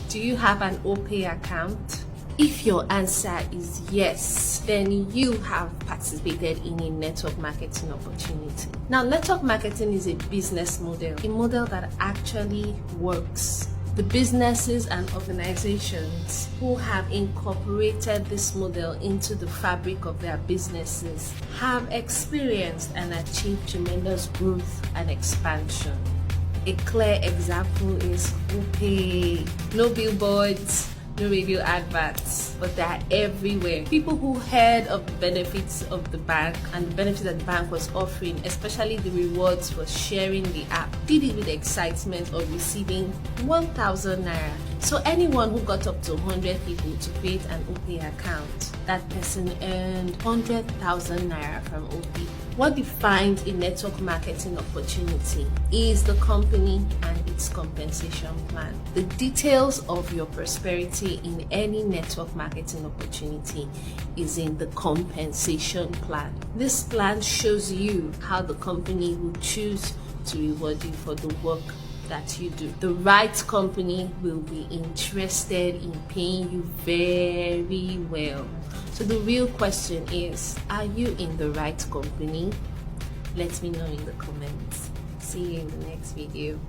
Do you have an OPay account? If your answer is yes, then you have participated in a network marketing opportunity. Now, network marketing is a business model, a model that actually works. The businesses and organizations who have incorporated this model into the fabric of their businesses have experienced and achieved tremendous growth and expansion. A clear example is OPay. No billboards, no radio adverts, but they're everywhere. People who heard of the benefits of the bank and the benefits that the bank was offering, especially the rewards for sharing the app, did it with the excitement of receiving 1,000 naira. So anyone who got up to 100 people to create an OPay account, that person earned 100,000 naira from OPay. What defines a network marketing opportunity is the company and its compensation plan. The details of your prosperity in any network marketing opportunity is in the compensation plan. This plan shows you how the company will choose to reward you for the work that you do. The right company will be interested in paying you very well. So the real question is, are you in the right company? Let me know in the comments. See you in the next video.